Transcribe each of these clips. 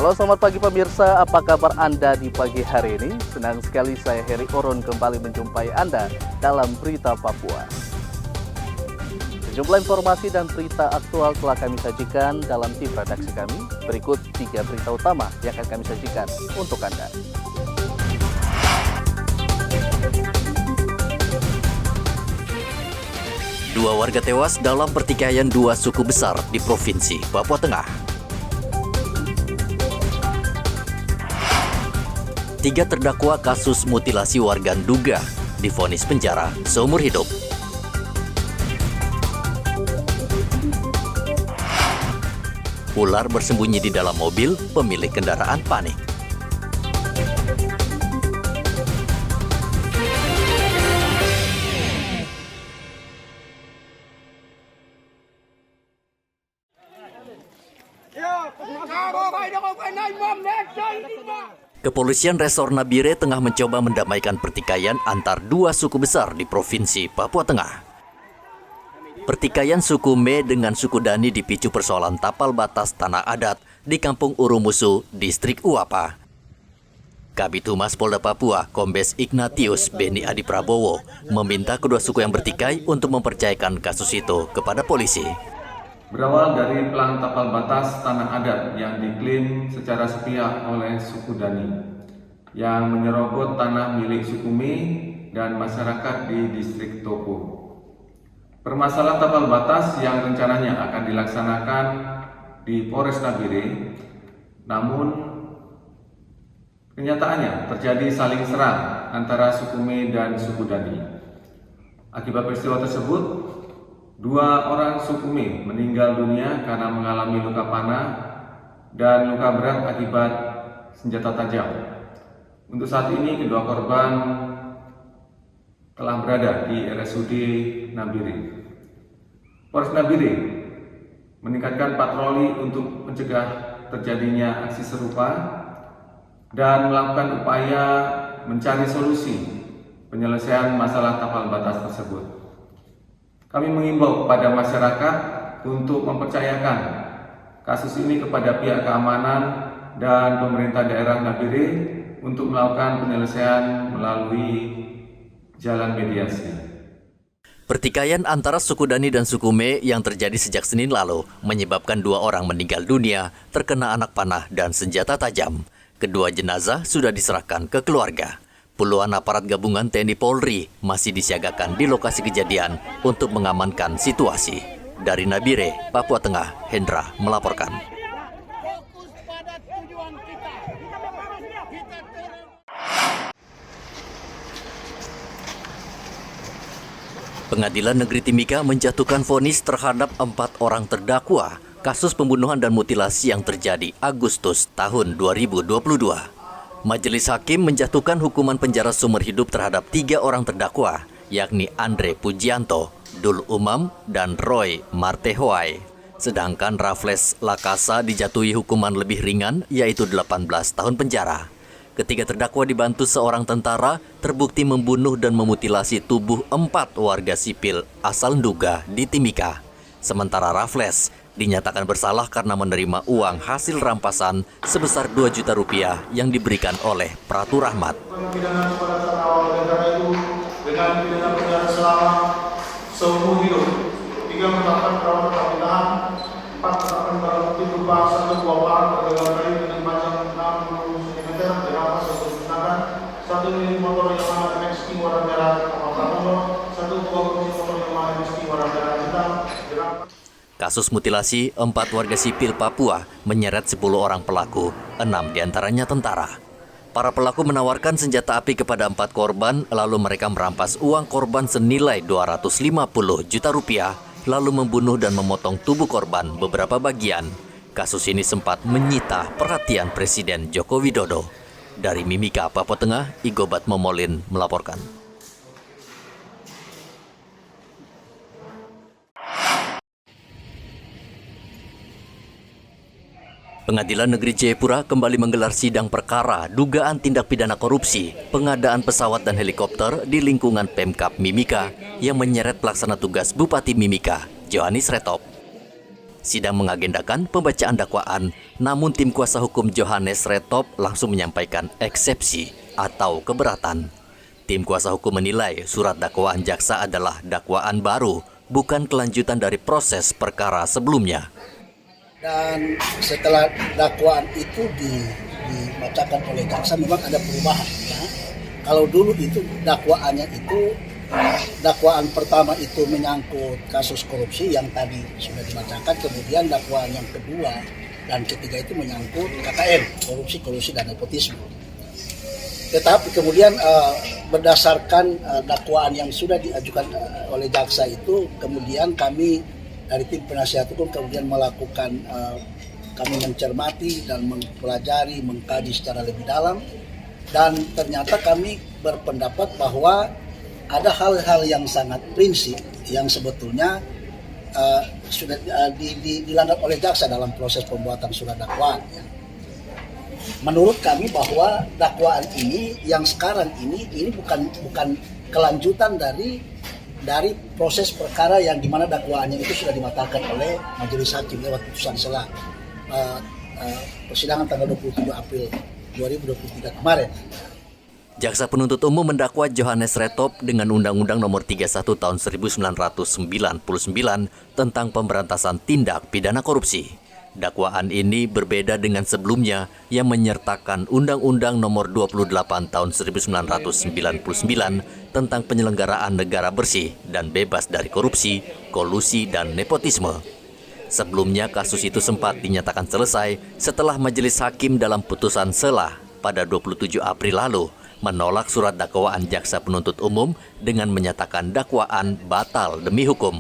Halo, selamat pagi pemirsa, apa kabar Anda di pagi hari ini? Senang sekali saya Heri Orun kembali menjumpai Anda dalam Berita Papua. Sejumlah informasi dan berita aktual telah kami sajikan dalam tim redaksi kami. Berikut 3 berita utama yang akan kami sajikan untuk Anda. Dua warga tewas dalam pertikaian dua suku besar di Provinsi Papua Tengah. 3 terdakwa kasus mutilasi warga Nduga divonis penjara seumur hidup. Ular bersembunyi di dalam mobil, pemilik kendaraan panik. Kepolisian Resor Nabire tengah mencoba mendamaikan pertikaian antar dua suku besar di Provinsi Papua Tengah. Pertikaian suku Me dengan suku Dani dipicu persoalan tapal batas tanah adat di Kampung Urumusu, Distrik Uapa. Kabid Humas Polda Papua, Kombes Ignatius Beni Adi Prabowo, meminta kedua suku yang bertikai untuk mempercayakan kasus itu kepada polisi. Berawal dari pelang tapal batas tanah adat yang diklaim secara sepihak oleh suku Dani yang menyerobot tanah milik suku Me dan masyarakat di distrik Topo. Permasalahan tapal batas yang rencananya akan dilaksanakan di Polres Nabire, namun kenyataannya terjadi saling serang antara suku Me dan suku Dani. Akibat peristiwa tersebut, 2 orang suku Me meninggal dunia karena mengalami luka panah dan luka berat akibat senjata tajam. Untuk saat ini kedua korban telah berada di RSUD Nabire. Polres Nabire meningkatkan patroli untuk mencegah terjadinya aksi serupa dan melakukan upaya mencari solusi penyelesaian masalah tapal batas tersebut. Kami mengimbau kepada masyarakat untuk mempercayakan kasus ini kepada pihak keamanan dan pemerintah daerah Nabire untuk melakukan penyelesaian melalui jalan mediasi. Pertikaian antara suku Dani dan suku Me yang terjadi sejak Senin lalu menyebabkan 2 orang meninggal dunia terkena anak panah dan senjata tajam. Kedua jenazah sudah diserahkan ke keluarga. Puluhan aparat gabungan TNI Polri masih disiagakan di lokasi kejadian untuk mengamankan situasi. Dari Nabire, Papua Tengah, Hendra melaporkan. Pengadilan Negeri Timika menjatuhkan vonis terhadap 4 orang terdakwa kasus pembunuhan dan mutilasi yang terjadi Agustus tahun 2022. Majelis Hakim menjatuhkan hukuman penjara seumur hidup terhadap 3 orang terdakwa, yakni Andre Pujianto, Dul Umam, dan Roy Martehoai. Sedangkan Raffles Lakasa dijatuhi hukuman lebih ringan, yaitu 18 tahun penjara. Ketiga terdakwa dibantu seorang tentara terbukti membunuh dan memutilasi tubuh 4 warga sipil asal Nduga di Timika. Sementara Raffles dinyatakan bersalah karena menerima uang hasil rampasan sebesar 2 juta rupiah yang diberikan oleh Pratu Rahmat. Pidana kepada terdakwa negara itu dengan pidana penjara selama seumur hidup. 3 menetapkan perawatan kami tahan, 4 menetapkan barang bukti berupa 1 buah parang bergelar kayu dengan panjang 60 cm dirampas untuk digunakan, 1 unit motor Yamaha MXT warna merah kapal Pratono, 1 buah kunci motor Yamaha MXT warna merah hitam dirampas. Kasus mutilasi 4 warga sipil Papua menyeret 10 orang pelaku, 6 diantaranya tentara. Para pelaku menawarkan senjata api kepada 4 korban, lalu mereka merampas uang korban senilai 250 juta rupiah, lalu membunuh dan memotong tubuh korban beberapa bagian. Kasus ini sempat menyita perhatian Presiden Joko Widodo. Dari Mimika, Papua Tengah, Igobat Momolin melaporkan. Pengadilan Negeri Jayapura kembali menggelar sidang perkara dugaan tindak pidana korupsi pengadaan pesawat dan helikopter di lingkungan Pemkab Mimika yang menyeret pelaksana tugas Bupati Mimika, Johanis Retop. Sidang mengagendakan pembacaan dakwaan, namun tim kuasa hukum Johannes Retop langsung menyampaikan eksepsi atau keberatan. Tim kuasa hukum menilai surat dakwaan jaksa adalah dakwaan baru, bukan kelanjutan dari proses perkara sebelumnya. Dan setelah dakwaan itu dibacakan oleh jaksa memang ada perubahan. Ya. Kalau dulu itu dakwaannya itu dakwaan pertama itu menyangkut kasus korupsi yang tadi sudah dibacakan, kemudian dakwaan yang kedua dan ketiga itu menyangkut KKN, korupsi, kolusi dan nepotisme. Tetapi kemudian berdasarkan dakwaan yang sudah diajukan oleh jaksa itu, kemudian kami dari tim penasihat hukum kemudian melakukan, kami mencermati dan mempelajari, mengkaji secara lebih dalam, dan ternyata kami berpendapat bahwa ada hal-hal yang sangat prinsip yang sebetulnya sudah dilanggar oleh jaksa dalam proses pembuatan surat dakwaan. Ya. Menurut kami bahwa dakwaan ini yang sekarang ini bukan kelanjutan dari proses perkara yang dimana dakwaannya itu sudah dibatalkan oleh majelis hakim lewat putusan sela persidangan tanggal 27 April 2023 kemarin. Jaksa penuntut umum mendakwa Johannes Retop dengan Undang-Undang Nomor 31 Tahun 1999 tentang pemberantasan tindak pidana korupsi. Dakwaan ini berbeda dengan sebelumnya yang menyertakan Undang-Undang Nomor 28 Tahun 1999 tentang penyelenggaraan negara bersih dan bebas dari korupsi, kolusi, dan nepotisme. Sebelumnya kasus itu sempat dinyatakan selesai setelah majelis hakim dalam putusan sela pada 27 April lalu menolak surat dakwaan jaksa penuntut umum dengan menyatakan dakwaan batal demi hukum.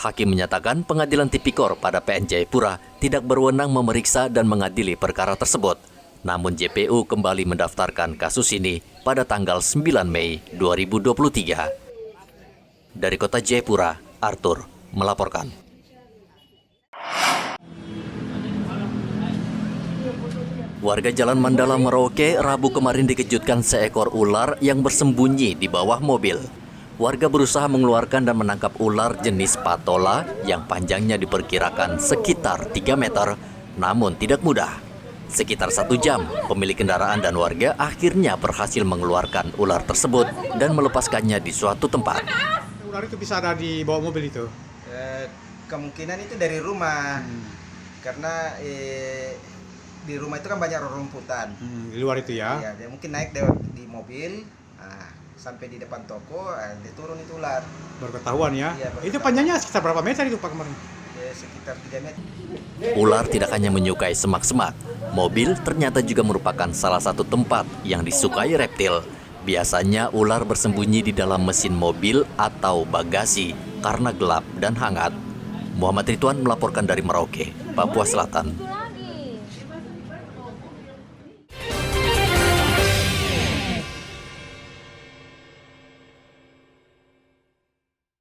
Hakim menyatakan pengadilan tipikor pada PN Jayapura tidak berwenang memeriksa dan mengadili perkara tersebut. Namun JPU kembali mendaftarkan kasus ini pada tanggal 9 Mei 2023. Dari kota Jayapura, Arthur melaporkan. Warga Jalan Mandala Merauke Rabu kemarin dikejutkan seekor ular yang bersembunyi di bawah mobil. Warga berusaha mengeluarkan dan menangkap ular jenis patola yang panjangnya diperkirakan sekitar 3 meter, namun tidak mudah. Sekitar 1 jam, pemilik kendaraan dan warga akhirnya berhasil mengeluarkan ular tersebut dan melepaskannya di suatu tempat. Ular itu bisa ada di bawah mobil itu? Kemungkinan itu dari rumah, karena di rumah itu kan banyak rerumputan. Di luar itu ya? Iya, dia mungkin naik di mobil, sampai di depan toko, dia turun itu ular. Baru ketahuan ya? Iya, baru itu ketahuan. panjangnya sekitar berapa meter itu Pak kemarin? Sekitar 3 meter. Ular tidak hanya menyukai semak-semak, mobil ternyata juga merupakan salah satu tempat yang disukai reptil. Biasanya ular bersembunyi di dalam mesin mobil atau bagasi karena gelap dan hangat. Muhammad Ridwan melaporkan dari Merauke, Papua Selatan.